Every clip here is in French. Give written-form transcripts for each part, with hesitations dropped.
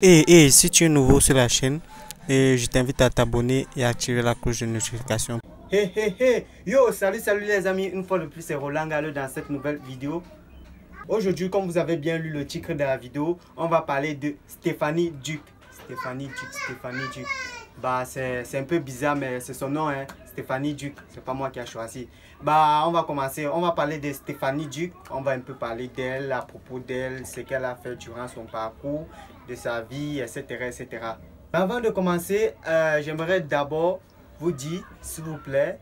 Si tu es nouveau sur la chaîne, je t'invite à t'abonner et à activer la cloche de notification. Yo, salut les amis, une fois de plus c'est Roland Gallo dans cette nouvelle vidéo. Aujourd'hui, comme vous avez bien lu le titre de la vidéo, on va parler de Stéphanie Duc. Stéphanie Duc. Bah c'est un peu bizarre mais c'est son nom, hein. Stéphanie Duc, c'est pas moi qui a choisi. Bah on va commencer, on va parler de Stéphanie Duc. On va un peu parler d'elle, à propos d'elle, ce qu'elle a fait durant son parcours, de sa vie, etc. Avant de commencer, j'aimerais d'abord vous dire, s'il vous plaît,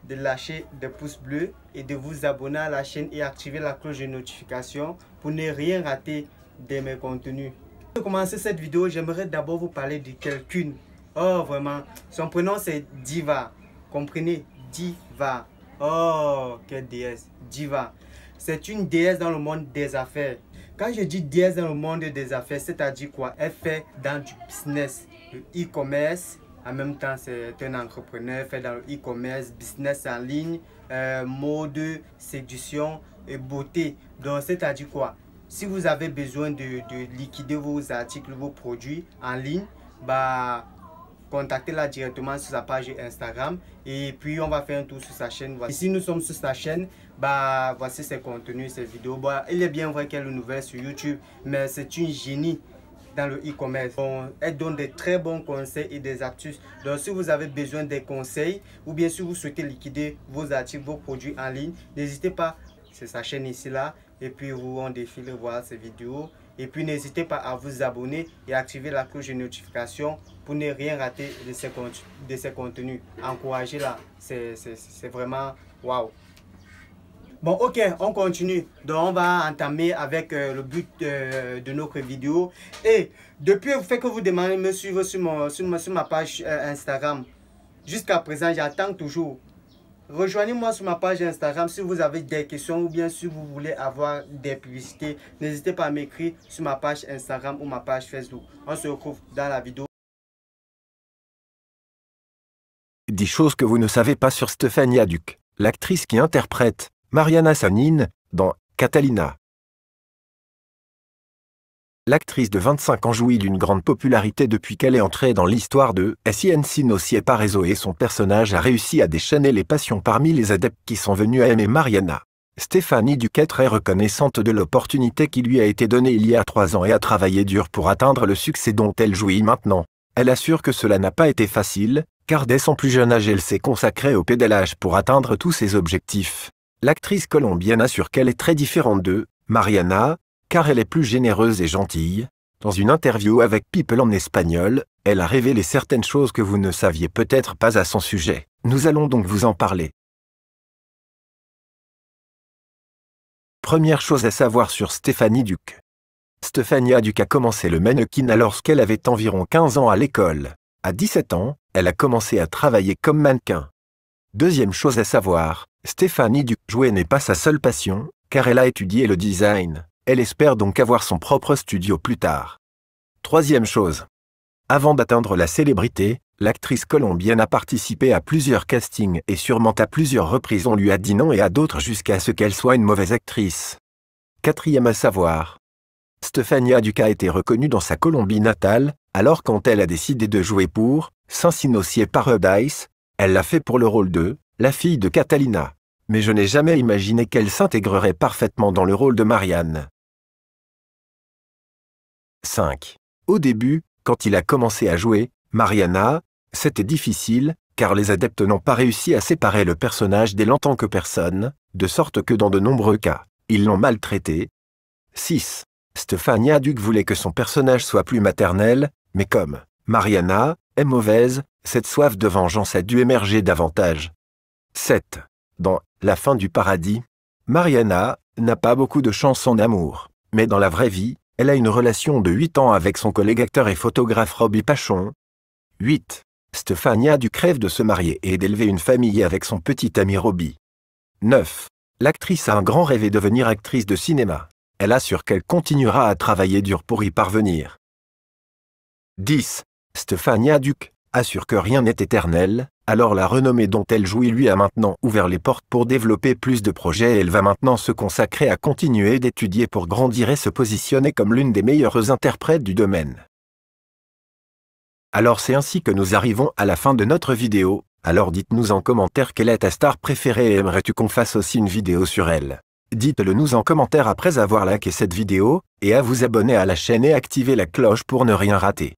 de lâcher des pouces bleus et de vous abonner à la chaîne et activer la cloche de notification pour ne rien rater de mes contenus. Pour commencer cette vidéo, j'aimerais d'abord vous parler de quelqu'une. Oh, vraiment, son prénom c'est Diva. Comprenez? Diva. Oh, quelle déesse. Diva. C'est une déesse dans le monde des affaires. Quand je dis déesse dans le monde des affaires, c'est-à-dire quoi? Elle fait dans du business, le e-commerce. En même temps, c'est un entrepreneur, fait dans le e-commerce, business en ligne, mode, séduction et beauté. Donc, c'est-à-dire quoi? Si vous avez besoin de liquider vos articles, vos produits en ligne, bah, contactez-la directement sur sa page Instagram et puis on va faire un tour sur sa chaîne. Ici, nous sommes sur sa chaîne. Bah, voici ses contenus, ses vidéos. Bah, il est bien vrai qu'elle est nouvelle sur YouTube, mais c'est une génie dans le e-commerce. Elle donne des très bons conseils et des astuces. Donc si vous avez besoin des conseils ou bien si vous souhaitez liquider vos articles, vos produits en ligne, n'hésitez pas, c'est sa chaîne ici là, et puis on défile voir ses vidéos. Et puis n'hésitez pas à vous abonner et activer la cloche de notification pour ne rien rater de ses contenus. Encouragez-la, c'est vraiment waouh. Bon, ok, on continue. Donc, on va entamer avec le but de notre vidéo. Et depuis le fait que vous demandez de me suivre sur ma page Instagram, jusqu'à présent, j'attends toujours. Rejoignez-moi sur ma page Instagram si vous avez des questions ou bien si vous voulez avoir des publicités. N'hésitez pas à m'écrire sur ma page Instagram ou ma page Facebook. On se retrouve dans la vidéo. 10 choses que vous ne savez pas sur Stéphanie Duc, l'actrice qui interprète Mariana Sanin dans Catalina. L'actrice de 25 ans jouit d'une grande popularité depuis qu'elle est entrée dans l'histoire de SNC Parezo et son personnage a réussi à déchaîner les passions parmi les adeptes qui sont venus à aimer Mariana. Stéphanie Duc est très reconnaissante de l'opportunité qui lui a été donnée il y a 3 ans et a travaillé dur pour atteindre le succès dont elle jouit maintenant. Elle assure que cela n'a pas été facile, car dès son plus jeune âge elle s'est consacrée au pédalage pour atteindre tous ses objectifs. L'actrice colombienne assure qu'elle est très différente de Mariana, car elle est plus généreuse et gentille. Dans une interview avec People en espagnol, elle a révélé certaines choses que vous ne saviez peut-être pas à son sujet. Nous allons donc vous en parler. Première chose à savoir sur Stéphanie Duc. Stéphanie Duc a commencé le mannequinat lorsqu'elle avait environ 15 ans à l'école. À 17 ans, elle a commencé à travailler comme mannequin. Deuxième chose à savoir, Stéphanie Duc jouer n'est pas sa seule passion, car elle a étudié le design. Elle espère donc avoir son propre studio plus tard. Troisième chose. Avant d'atteindre la célébrité, l'actrice colombienne a participé à plusieurs castings et sûrement à plusieurs reprises on lui a dit non et à d'autres jusqu'à ce qu'elle soit une mauvaise actrice. Quatrième à savoir. Stéphanie Duc a été reconnue dans sa Colombie natale, alors quand elle a décidé de jouer pour SNC Paradise, elle l'a fait pour le rôle de la fille de Catalina. Mais je n'ai jamais imaginé qu'elle s'intégrerait parfaitement dans le rôle de Marianne. 5. Au début, quand il a commencé à jouer, Mariana, c'était difficile, car les adeptes n'ont pas réussi à séparer le personnage d'elle en tant que personne, de sorte que dans de nombreux cas, ils l'ont maltraité. 6. Stéphanie Duc voulait que son personnage soit plus maternel, mais comme Mariana est mauvaise, cette soif de vengeance a dû émerger davantage. 7. Dans La fin du paradis, Mariana n'a pas beaucoup de chance en amour, mais dans la vraie vie, elle a une relation de 8 ans avec son collègue acteur et photographe Robbie Pachon. 8. Stéphanie Duc rêve de se marier et d'élever une famille avec son petit ami Robbie. 9. L'actrice a un grand rêve de devenir actrice de cinéma. Elle assure qu'elle continuera à travailler dur pour y parvenir. 10. Stéphanie Duc assure que rien n'est éternel, alors la renommée dont elle jouit lui a maintenant ouvert les portes pour développer plus de projets et elle va maintenant se consacrer à continuer d'étudier pour grandir et se positionner comme l'une des meilleures interprètes du domaine. Alors c'est ainsi que nous arrivons à la fin de notre vidéo. Alors dites-nous en commentaire quelle est ta star préférée et aimerais-tu qu'on fasse aussi une vidéo sur elle? Dites-le nous en commentaire après avoir liké cette vidéo, et à vous abonner à la chaîne et activer la cloche pour ne rien rater.